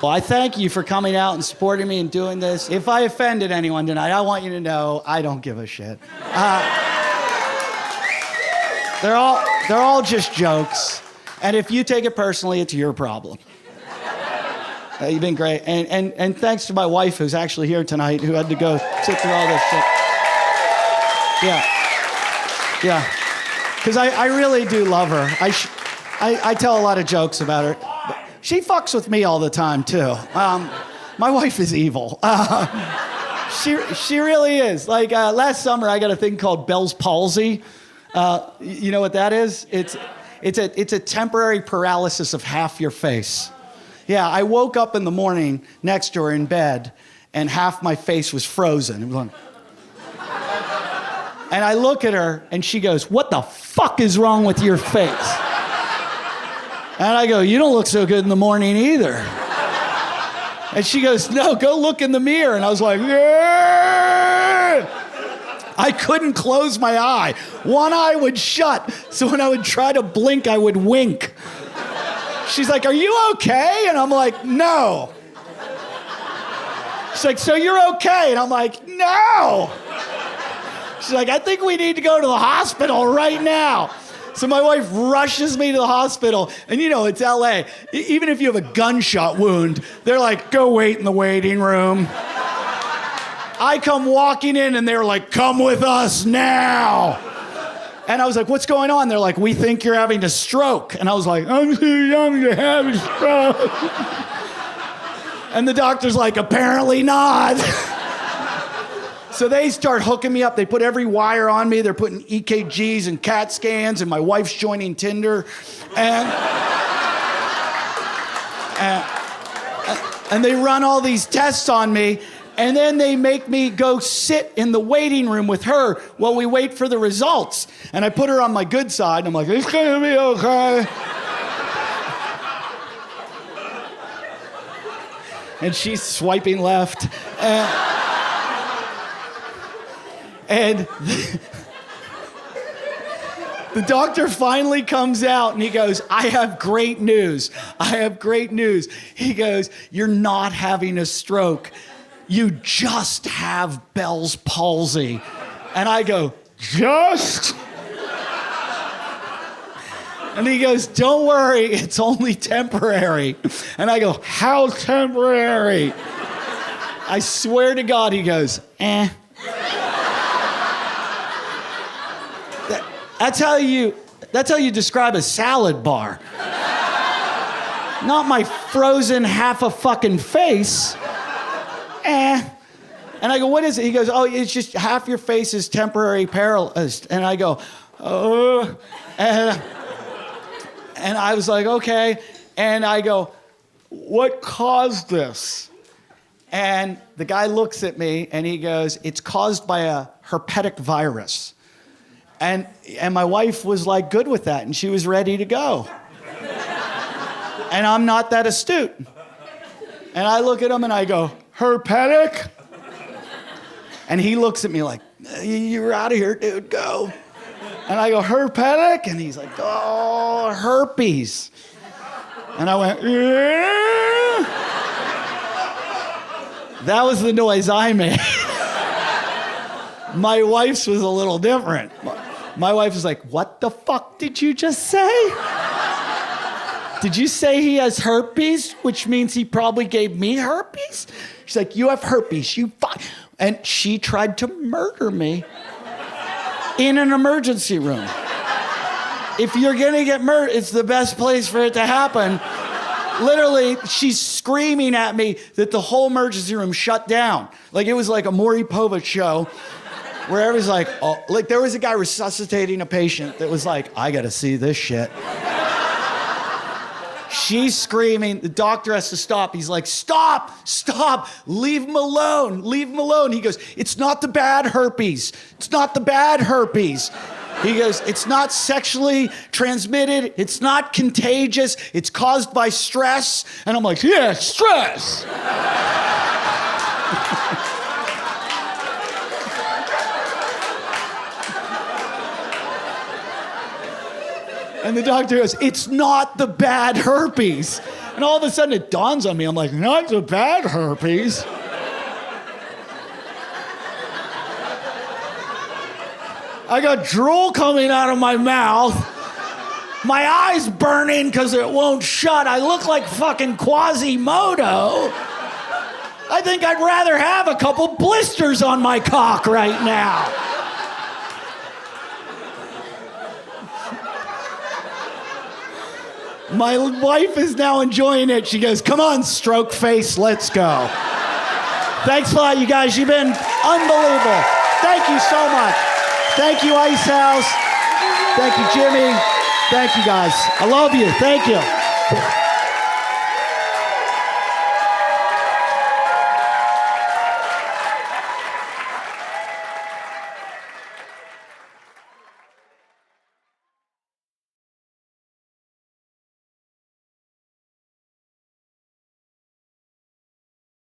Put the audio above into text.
Well, I thank you for coming out and supporting me and doing this. If I offended anyone tonight, I want you to know I don't give a shit. They're all just jokes. And if you take it personally, it's your problem. You've been great. And thanks to my wife, who's actually here tonight, who had to go sit through all this shit. Yeah. Because I really do love her. I tell a lot of jokes about her. She fucks with me all the time, too. My wife is evil. She really is. Like, last summer, I got a thing called Bell's palsy. You know what that is? It's a temporary paralysis of half your face. Yeah, I woke up in the morning next to her in bed, and half my face was frozen. It was like... And I look at her, and she goes, "What the fuck is wrong with your face?" And I go, "You don't look so good in the morning either." And she goes, "No, go look in the mirror." And I was like, "Yeah!" I couldn't close my eye. One eye would shut, so when I would try to blink, I would wink. She's like, "Are you okay?" And I'm like, "No." She's like, "So you're okay?" And I'm like, "No." She's like, "I think we need to go to the hospital right now." So my wife rushes me to the hospital. And you know, it's LA. Even if you have a gunshot wound, they're like, "Go wait in the waiting room." I come walking in and they're like, "Come with us now." And I was like, "What's going on?" They're like, "We think you're having a stroke." And I was like, "I'm too young to have a stroke." And the doctor's like, "Apparently not." So they start hooking me up. They put every wire on me. They're putting EKGs and CAT scans, and my wife's joining Tinder. And they run all these tests on me, and then they make me go sit in the waiting room with her while we wait for the results. And I put her on my good side, and I'm like, "It's gonna be okay." And she's swiping left. And the doctor finally comes out and he goes, "I have great news. I have great news." He goes, "You're not having a stroke. You just have Bell's palsy." And I go, "Just?" And he goes, "Don't worry, it's only temporary." And I go, "How temporary?" I swear to God, he goes, "Eh." That's how you describe a salad bar. Not my frozen half a fucking face. Eh. And I go, "What is it?" He goes, "Oh, it's just half your face is temporary paralyzed." And I go, "Oh." And I was like, "Okay." And I go, "What caused this?" And the guy looks at me and he goes, "It's caused by a herpetic virus." And my wife was like good with that, and she was ready to go. And I'm not that astute. And I look at him and I go, "Herpetic?" And he looks at me like, "You're out of here, dude, go." And I go, "Herpetic?" And he's like, "Oh, herpes." And I went, "Yeah." That was the noise I made. My wife's was a little different. My wife was like, "What the fuck did you just say? Did you say he has herpes, which means he probably gave me herpes?" She's like, "You have herpes, you fuck." And she tried to murder me in an emergency room. If you're gonna get murdered, it's the best place for it to happen. Literally, she's screaming at me that the whole emergency room shut down. Like it was like a Maury Povich show. Where everyone's like, oh, like there was a guy resuscitating a patient that was like, "I gotta see this shit." She's screaming, the doctor has to stop. He's like, "Stop, leave him alone, leave him alone." He goes, "It's not the bad herpes, it's not the bad herpes." He goes, "It's not sexually transmitted, it's not contagious, it's caused by stress." And I'm like, "Yeah, stress." And the doctor goes, "It's not the bad herpes." And all of a sudden it dawns on me. I'm like, not so bad herpes. I got drool coming out of my mouth. My eyes burning because it won't shut. I look like fucking Quasimodo. I think I'd rather have a couple blisters on my cock right now. My wife is now enjoying it. She goes, come on, stroke face, let's go. Thanks a lot, you guys. You've been unbelievable. Thank you so much. Thank you, Ice House. Thank you, Jimmy. Thank you, guys. I love you. Thank you.